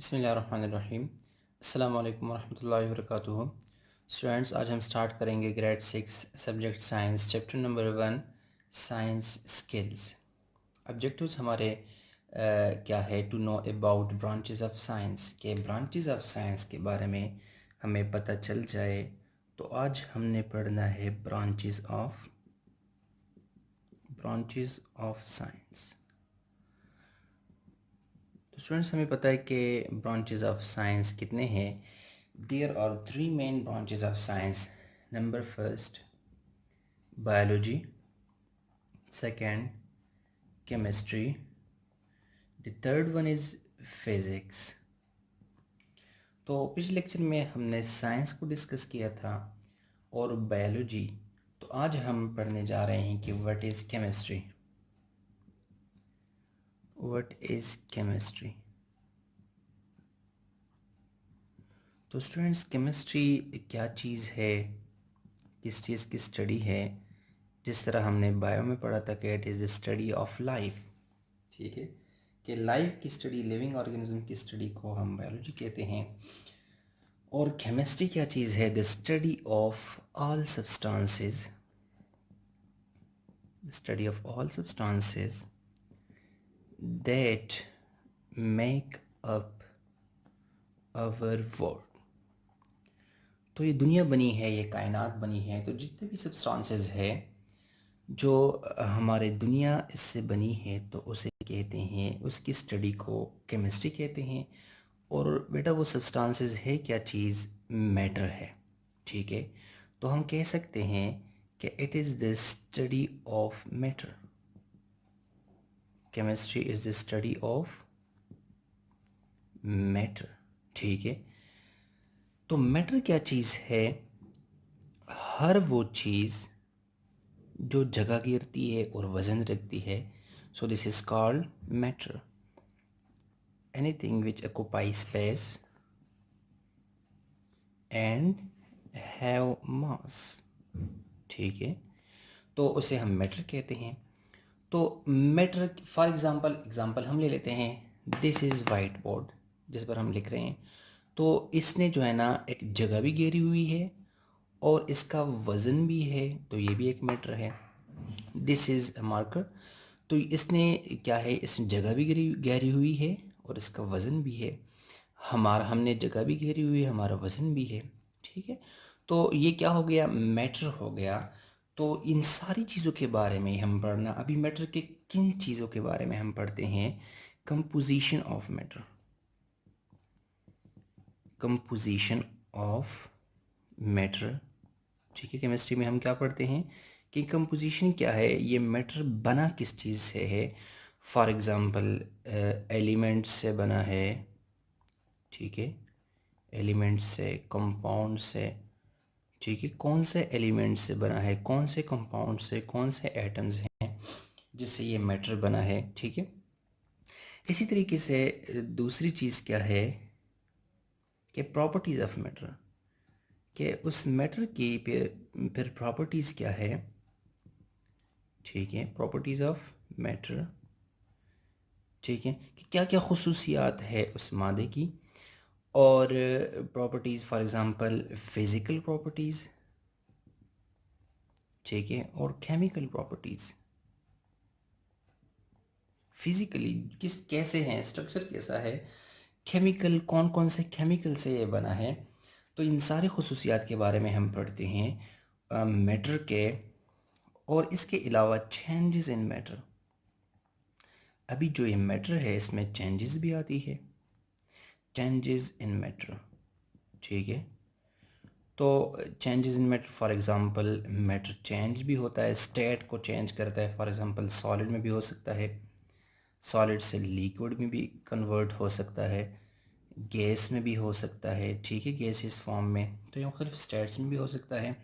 बिस्मिल्लाहिर्रहमानिर्रहीम। अस्सलाम वालेकुम वरहमतुल्लाहि वबरकातुहू। स्टूडेंट्स, आज हम स्टार्ट करेंगे grade 6 subject science chapter number 1 science skills. Objectives हमारे क्या है? To know about branches of science, के ब्रांचेस ऑफ साइंस के बारे में हमें पता चल जाए। तो आज हमने पढ़ना है ब्रांचेस ऑफ साइंस। तो स्टूडेंट्स, हमें पता है कि ब्रांचेस ऑफ साइंस कितने हैं। There are three main branches of science. Number first biology, second chemistry, the third one is physics. तो पिछले लेक्चर में हमने साइंस को डिस्कस किया था और बायोलॉजी। तो आज हम पढ़ने जा रहे हैं कि what is chemistry. What is chemistry? तो स्टूडेंट्स, केमिस्ट्री क्या चीज़ है, किस चीज़ की स्टडी है? जिस तरह हमने बायो में पढ़ा था कि it is the study of life, ठीक है, कि लाइफ की स्टडी, लिविंग ऑर्गेनिज्म की स्टडी को हम बायोलॉजी कहते हैं। और केमिस्ट्री क्या चीज़ है? The study of all substances, the study of all substances that make up our world. तो ये दुनिया बनी है, ये कायनात बनी है, तो जितने भी सब्सटेंसेस है जो हमारे दुनिया इससे बनी है, तो उसे कहते हैं, उसकी स्टडी को केमिस्ट्री कहते हैं। और बेटा वो सब्सटेंसेस है क्या चीज़? मैटर है, ठीक है। तो हम कह सकते हैं कि it is the study of matter. Chemistry is the study of matter, ठीक है। तो मैटर क्या चीज़ है? हर वो चीज़ जो जगह घेरती है और वज़न रखती है। So this is called matter. Anything which occupy space and have मास, ठीक है, तो उसे हम मैटर कहते हैं। तो मैटर, फॉर एग्जांपल हम ले लेते हैं, दिस इज़ वाइट बोर्ड जिस पर हम लिख रहे हैं। तो इसने जो है ना एक जगह भी घेरी हुई है और इसका वज़न भी है, तो ये भी एक मैटर है। दिस इज़ अ मार्कर, तो इसने क्या है, इसने जगह भी घेरी हुई है और इसका वज़न भी है। हमने जगह भी घेरी हुई है, हमारा वज़न भी है, ठीक है। तो ये क्या हो गया? मैटर हो गया। तो इन सारी चीज़ों के बारे में हम पढ़ना। अभी मैटर के किन चीज़ों के बारे में हम पढ़ते हैं? Composition of matter, composition of matter, ठीक है। केमिस्ट्री में हम क्या पढ़ते हैं कि कंपोजिशन क्या है, ये मैटर बना किस चीज़ से है। फॉर एग्ज़ाम्पल एलिमेंट्स से बना है, ठीक है, एलिमेंट्स से, कंपाउंड से, ठीक है। कौन से एलिमेंट से बना है, कौन से कंपाउंड से, कौन से एटम्स हैं जिससे ये मैटर बना है, ठीक है। इसी तरीके से दूसरी चीज़ क्या है कि प्रॉपर्टीज़ ऑफ मैटर, कि उस मैटर की फिर प्रॉपर्टीज़ क्या है, ठीक है, प्रॉपर्टीज़ ऑफ मैटर, ठीक है, कि क्या क्या खुसूसियात है उस मादे की। और properties, for example physical properties, ठीक है, और केमिकल प्रॉपर्टीज़। फिज़िकली कैसे हैं, स्ट्रक्चर कैसा है, केमिकल कौन कौन से केमिकल से ये बना है। तो इन सारे खुसूसियात के बारे में हम पढ़ते हैं मैटर के। और इसके अलावा चेंजेस इन मैटर, अभी जो ये मैटर है इसमें चेंजेस भी आती है, चेंजेस इन मैटर, ठीक है। तो changes in matter, for example matter change भी होता है, स्टेट को चेंज करता है। फॉर एग्ज़ाम्पल सॉलिड में भी हो सकता है, सॉलिड से लिक्विड में भी कन्वर्ट हो सकता है, गैस में भी हो सकता है, ठीक है, गैसियस फॉर्म में। तो ये मुख्तलिफ स्टेट्स में भी हो सकता है।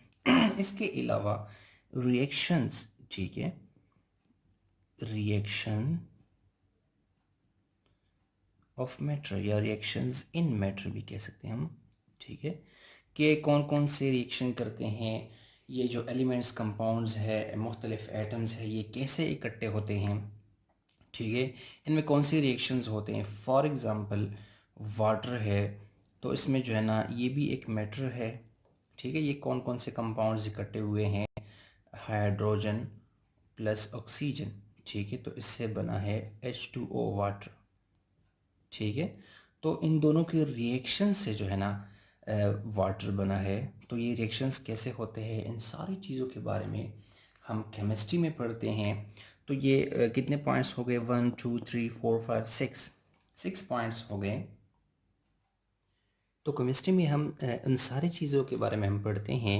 इसके अलावा रिएक्शंस, ठीक है, रिएक्शन ऑफ मैटर या रिएक्शंस इन मैटर भी कह सकते हैं हम, ठीक है, कि कौन कौन से रिएक्शन करते हैं, ये जो एलिमेंट्स, कंपाउंड्स है, मुख्तलिफ एटम्स है, ये कैसे इकट्ठे होते हैं, ठीक है, इनमें कौन से रिएक्शंस होते हैं। फॉर एग्ज़ाम्पल वाटर है, तो इसमें जो है ना ये भी एक मैटर है। ठीक है, ये कौन कौन से कंपाउंड्स इकट्ठे हुए हैं, हाइड्रोजन प्लस ऑक्सीजन। ठीक है, तो इससे बना है H2O वाटर। ठीक है, तो इन दोनों के रिएक्शन से जो है ना वाटर बना है। तो ये रिएक्शंस कैसे होते हैं, इन सारी चीज़ों के बारे में हम केमिस्ट्री में पढ़ते हैं। तो ये कितने पॉइंट्स हो गए, 1 2 3 4 5 6, 6 पॉइंट्स हो गए। तो केमिस्ट्री में हम उन सारी चीज़ों के बारे में हम पढ़ते हैं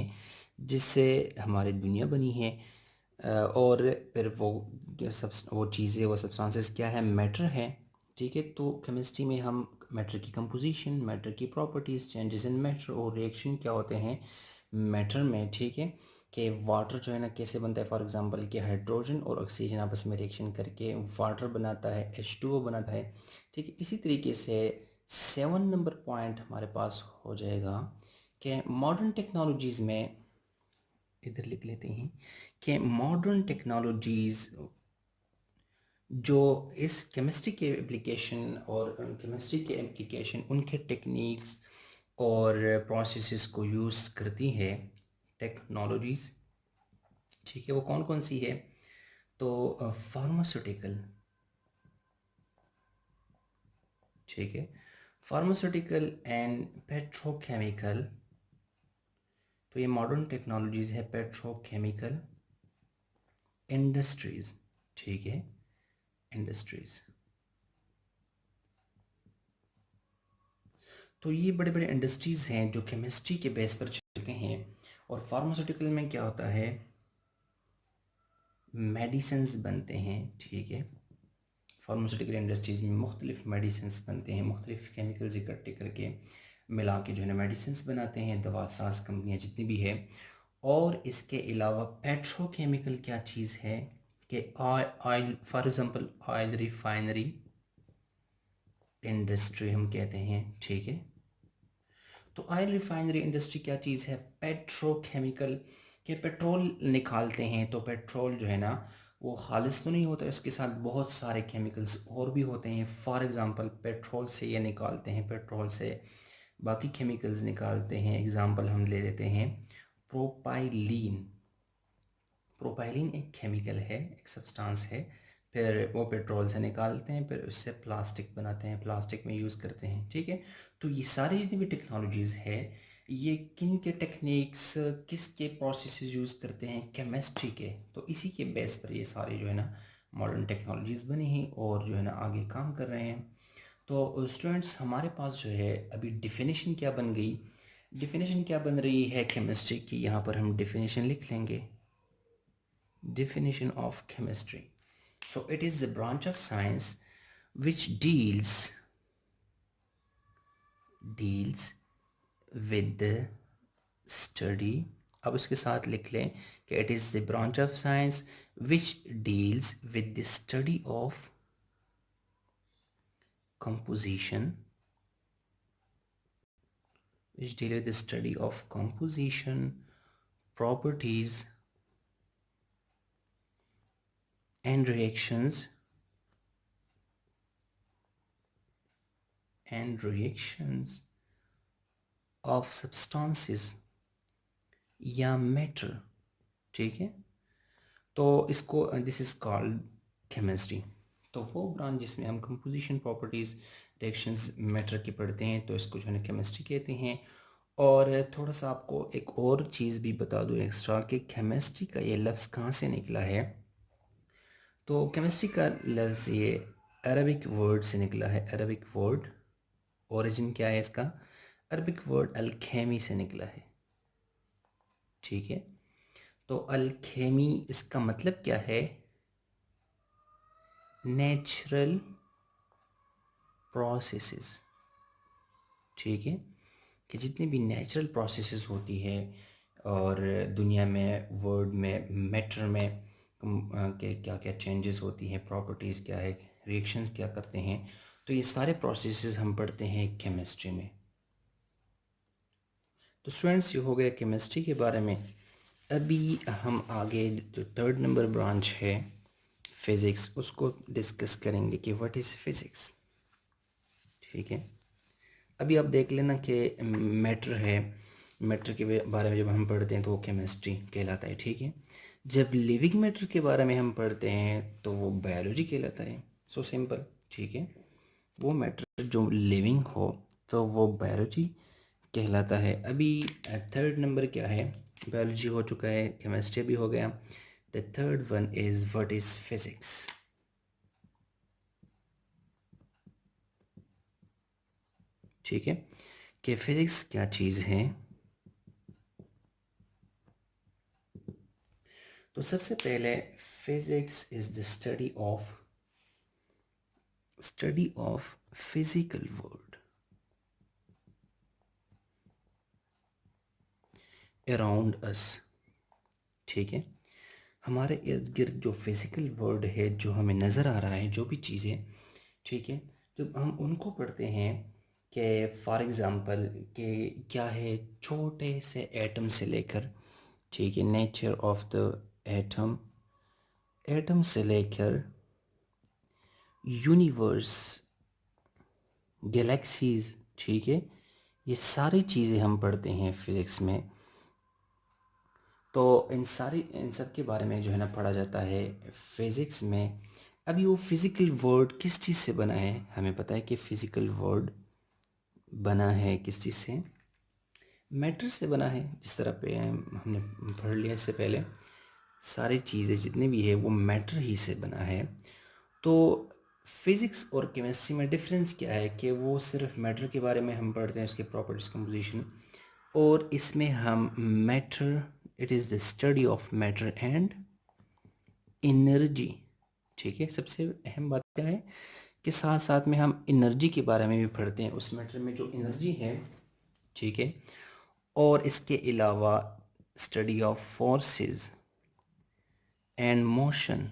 जिससे हमारी दुनिया बनी है। और फिर वो जो सब वो चीज़ें, वो सब्सटेंसेस क्या है, मैटर है। ठीक है, तो केमिस्ट्री में हम मैटर की कंपोजिशन, मैटर की प्रॉपर्टीज़, चेंजेस इन मैटर और रिएक्शन क्या होते हैं मैटर में। ठीक है, कि वाटर जो है ना कैसे बनता है, फॉर एग्जांपल कि हाइड्रोजन और ऑक्सीजन आपस में रिएक्शन करके वाटर बनाता है, H2O बनाता है। ठीक है, इसी तरीके से 7 नंबर पॉइंट हमारे पास हो जाएगा कि मॉडर्न टेक्नोलॉजीज़ में, इधर लिख लेते हैं कि मॉडर्न टेक्नोलॉजीज़ जो इस केमिस्ट्री के एप्लीकेशन और केमिस्ट्री के एप्लीकेशन, उनके टेक्निक्स और प्रोसेसेस को यूज़ करती है टेक्नोलॉजीज़। ठीक है, वो कौन कौन सी है, तो फार्मास्यूटिकल। ठीक है, फार्मास्यूटिकल एंड पेट्रोकेमिकल। तो ये मॉडर्न टेक्नोलॉजीज़ है, पेट्रोकेमिकल इंडस्ट्रीज़। ठीक है, इंडस्ट्रीज़। तो ये बड़े बड़े इंडस्ट्रीज़ हैं जो केमिस्ट्री के बेस पर चलते हैं। और फार्मास्यूटिकल में क्या होता है, मेडिसिन्स बनते हैं। ठीक है, फार्मास्यूटिकल इंडस्ट्रीज़ में मुख्तलिफ मेडिसिन्स बनते हैं, मुख्तलिफ केमिकल्स इकट्ठे करके मिला के जो है ना मेडिसिन्स बनाते हैं, दवा साज कंपनियाँ जितनी भी है। और इसके अलावा पेट्रोकेमिकल क्या चीज़ है कि oil, for example oil refinery industry हम कहते हैं। ठीक है, तो ऑयल रिफाइनरी इंडस्ट्री क्या चीज़ है, पेट्रोकेमिकल के पेट्रोल निकालते हैं। तो पेट्रोल जो है ना वो खालिस तो नहीं होता, इसके साथ बहुत सारे केमिकल्स और भी होते हैं। फॉर एग्ज़ाम्पल पेट्रोल से ये निकालते हैं, पेट्रोल से बाकी केमिकल्स निकालते हैं। एग्ज़ाम्पल हम ले लेते हैं प्रोपाइलीन। प्रोपाइलिन एक केमिकल है, एक सब्सटेंस है। फिर वो पेट्रोल से निकालते हैं, फिर उससे प्लास्टिक बनाते हैं, प्लास्टिक में यूज़ करते हैं। ठीक है, तो ये सारी जितनी भी टेक्नोलॉजीज़ है, ये किन के टेक्निक्स, किसके प्रोसेसेस यूज़ करते हैं, केमिस्ट्री के। तो इसी के बेस पर ये सारी जो है ना मॉडर्न टेक्नोलॉजीज़ बनी हैं और जो है ना आगे काम कर रहे हैं। तो स्टूडेंट्स, हमारे पास जो है अभी डिफिनेशन क्या बन गई, डिफिनेशन क्या बन रही है केमिस्ट्री की, यहाँ पर हम डिफिनेशन लिख लेंगे। Definition of chemistry. So it is the branch of science which deals with the study. अब उसके साथ लिख लें कि it is the branch of science which deals with the study of composition, which deal with the study of composition, properties and reactions of substances या matter. ठीक है, तो इसको दिस इज़ कॉल्ड केमिस्ट्री। तो वो ब्रांच जिसमें हम composition, properties, reactions matter की पढ़ते हैं, तो इसको जो है ना केमिस्ट्री कहते हैं। और थोड़ा सा आपको एक और चीज़ भी बता दूँ एक्स्ट्रा कि केमिस्ट्री का ये लफ्ज़ कहाँ से निकला है। तो केमिस्ट्री का लफ्ज़ ये अरबिक वर्ड से निकला है। अरबिक वर्ड ओरिजिन क्या है इसका, अरबिक वर्ड अलखेमी से निकला है। ठीक है, तो अलखेमी इसका मतलब क्या है, नेचुरल प्रोसेसेस। ठीक है, कि जितनी भी नेचुरल प्रोसेसेस होती है और दुनिया में, वर्ल्ड में, मैटर में के क्या क्या चेंजेस होती हैं, प्रॉपर्टीज़ क्या है, रिएक्शंस क्या करते हैं, तो ये सारे प्रोसेसेस हम पढ़ते हैं केमिस्ट्री में। तो स्टूडेंट्स, ये हो गया केमिस्ट्री के बारे में। अभी हम आगे जो 3rd नंबर ब्रांच है फिज़िक्स, उसको डिस्कस करेंगे कि व्हाट इज़ फिज़िक्स। ठीक है, अभी आप देख लेना कि मैटर है, मैटर के बारे में जब हम पढ़ते हैं तो वो केमिस्ट्री कहलाता है, ठीक है। जब लिविंग मैटर के बारे में हम पढ़ते हैं तो वो बायोलॉजी कहलाता है। सो सिंपल, ठीक है। वो मैटर जो लिविंग हो तो वो बायोलॉजी कहलाता है। अभी थर्ड नंबर क्या है, बायोलॉजी हो चुका है, केमिस्ट्री भी हो गया। The third one is what is physics. ठीक है, कि फिजिक्स क्या चीज़ है। तो सबसे पहले physics is the study of physical world around us. ठीक है, हमारे इर्द गिर्द जो फिजिकल वर्ल्ड है, जो हमें नज़र आ रहा है, जो भी चीज़ें, ठीक है, जब हम उनको पढ़ते हैं कि फॉर एग्ज़ाम्पल कि क्या है, छोटे से एटम से लेकर, ठीक है, nature of the atom, atom से लेकर यूनिवर्स, गैलेक्सीज, ठीक है, ये सारी चीज़ें हम पढ़ते हैं फिज़िक्स में। तो इन सब के बारे में जो है ना पढ़ा जाता है फिज़िक्स में। अभी वो फिज़िकल वर्ड किस चीज़ से बना है, हमें पता है कि फ़िज़िकल वर्ड बना है किस चीज़ से, मैटर से बना है। जिस तरह पे हमने पढ़ लिया इससे पहले, सारी चीज़ें जितनी भी है वो मैटर ही से बना है। तो फिज़िक्स और केमिस्ट्री में डिफरेंस क्या है कि वो सिर्फ मैटर के बारे में हम पढ़ते हैं, उसके प्रॉपर्टीज, कंपोजिशन, और इसमें हम matter, it is the study of matter and energy. ठीक है, सबसे अहम बात क्या है कि साथ साथ में हम एनर्जी के बारे में भी पढ़ते हैं, उस मैटर में जो एनर्जी है, ठीक है। और इसके अलावा study of forces and motion,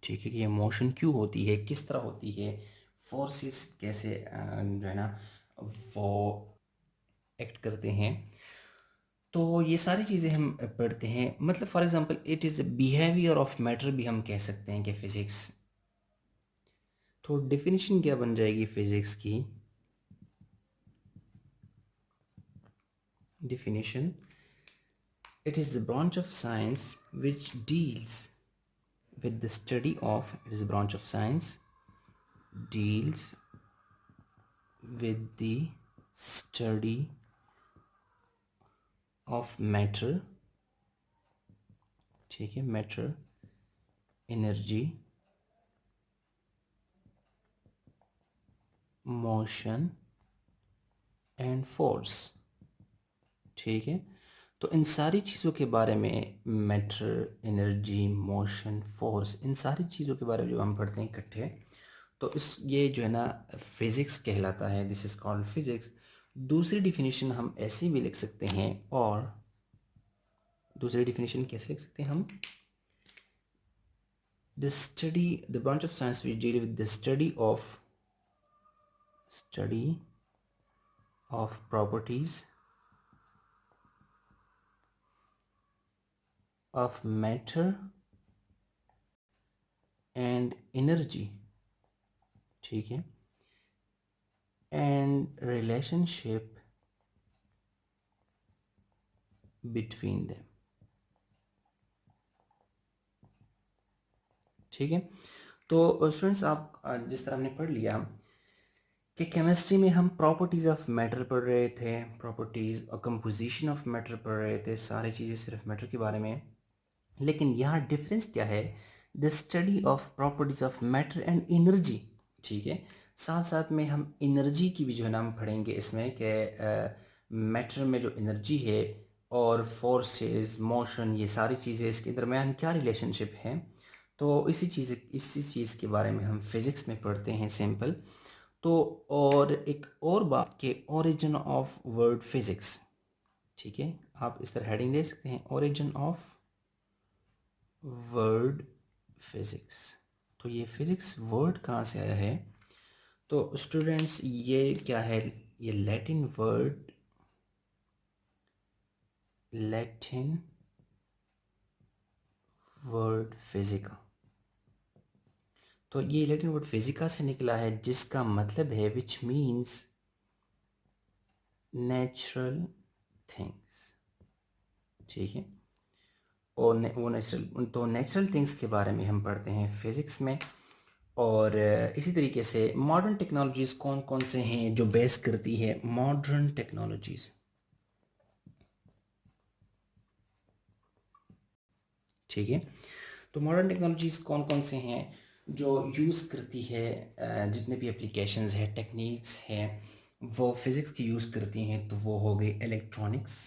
ठीक है, कि ये मोशन क्यों होती है, किस तरह होती है, फोर्सेस कैसे जो है ना वो एक्ट करते हैं। तो ये सारी चीज़ें हम पढ़ते हैं। मतलब for example it is behaviour of matter भी हम कह सकते हैं कि फिज़िक्स। तो डेफिनेशन क्या बन जाएगी फिज़िक्स की, definition: it is the branch of science which deals with the study of, it is a branch of science deals with the study of matter, ठीक है, matter, energy, motion and force। ठीक है, तो इन सारी चीज़ों के बारे में, मैटर, एनर्जी, मोशन, फोर्स, इन सारी चीज़ों के बारे में जो हम पढ़ते हैं इकट्ठे, तो इस ये जो है ना फिज़िक्स कहलाता है, दिस इज़ कॉल्ड फिज़िक्स। दूसरी डिफिनीशन हम ऐसे भी लिख सकते हैं, और दूसरी डिफिनीशन कैसे लिख सकते हैं हम, the study, the branch of science which deal with the study of properties of matter and energy, ठीक है, एंड रिलेशनशिप बिटवीन देम। ठीक है, तो स्टूडेंट्स आप जिस तरह हमने पढ़ लिया कि केमिस्ट्री में हम प्रॉपर्टीज़ ऑफ मैटर पढ़ रहे थे, प्रॉपर्टीज़ और कंपोजिशन ऑफ मैटर पढ़ रहे थे, सारी चीज़ें सिर्फ मैटर के बारे में। लेकिन यहाँ डिफरेंस क्या है, the study of properties of matter and energy. ठीक है, साथ साथ में हम एनर्जी की भी जो है ना हम पढ़ेंगे इसमें कि मैटर में जो एनर्जी है और फोर्सेस, मोशन, ये सारी चीज़ें, इसके दरमियान क्या रिलेशनशिप है। तो इसी चीज़ के बारे में हम फिज़िक्स में पढ़ते हैं, सिंपल। तो और एक और बात के ओरिजिन ऑफ वर्ड फिज़िक्स, ठीक है, आप इस तरह हेडिंग दे सकते हैं, ओरिजिन ऑफ वर्ड फिज़िक्स। तो ये फिज़िक्स वर्ड कहाँ से आया है, तो स्टूडेंट्स ये क्या है, ये लैटिन वर्ड, लैटिन वर्ड फिज़िका। तो ये लैटिन वर्ड फिज़िका से निकला है, जिसका मतलब है विच मीन्स नेचुरल थिंग्स, ठीक है। और वो नेचुरल, तो नेचुरल थिंग्स के बारे में हम पढ़ते हैं फिज़िक्स में। और इसी तरीके से मॉडर्न टेक्नोलॉजीज़ कौन कौन से हैं जो बेस करती है मॉडर्न टेक्नोलॉजीज़, ठीक है। तो मॉडर्न टेक्नोलॉजीज़ कौन कौन से हैं जो यूज़ करती है, जितने भी एप्लीकेशंस है, टेक्निक्स हैं, वो फिज़िक्स की यूज़ करती हैं, तो वो हो गई इलेक्ट्रॉनिक्स,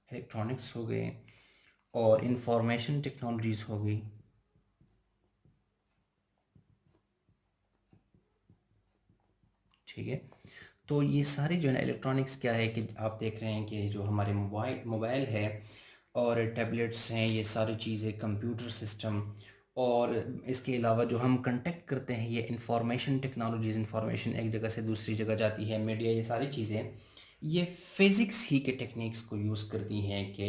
इलेक्ट्रॉनिक्स हो गए, और इंफॉर्मेशन टेक्नोलॉजीज़ हो गई, ठीक है। तो ये सारी जो है ना इलेक्ट्रॉनिक्स क्या है कि आप देख रहे हैं कि जो हमारे मोबाइल मोबाइल है और टैबलेट्स हैं, ये सारी चीज़ें, कंप्यूटर सिस्टम, और इसके अलावा जो हम कंटेक्ट करते हैं ये इंफॉर्मेशन टेक्नोलॉजीज़, इंफॉर्मेशन एक जगह से दूसरी जगह जाती है, मीडिया, ये सारी चीज़ें ये फिज़िक्स ही के टेक्निक्स को यूज़ करती हैं कि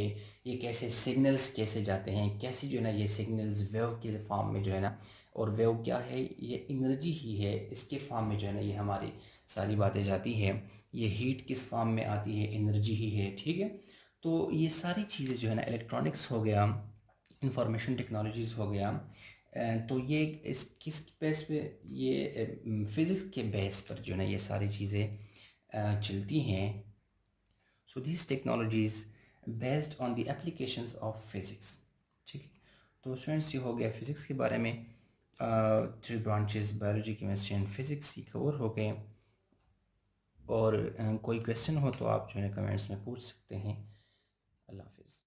ये कैसे सिग्नल्स कैसे जाते हैं, कैसे जो है ना ये सिग्नल्स वेव के फॉर्म में जो है ना, और वेव क्या है, ये एनर्जी ही है, इसके फॉर्म में जो है ना ये हमारी सारी बातें जाती हैं। ये हीट किस फॉर्म में आती है, एनर्जी ही है, ठीक है। तो ये सारी चीज़ें जो है ना इलेक्ट्रॉनिक्स हो गया, इंफॉर्मेशन टेक्नोलॉजीज़ हो गया, तो ये इस किस बेस पे, ये फिज़िक्स के बेस पर जो है ना ये सारी चीज़ें चलती हैं। So this technologies based on the applications of physics, ठीक है। तो स्टूडेंट्स ये हो गया फिज़िक्स के बारे में, three branches biology, chemistry and physics ये कवर हो गए। और कोई क्वेश्चन हो तो आप जो है कमेंट्स में पूछ सकते हैं। अल्लाह हाफ़िज़।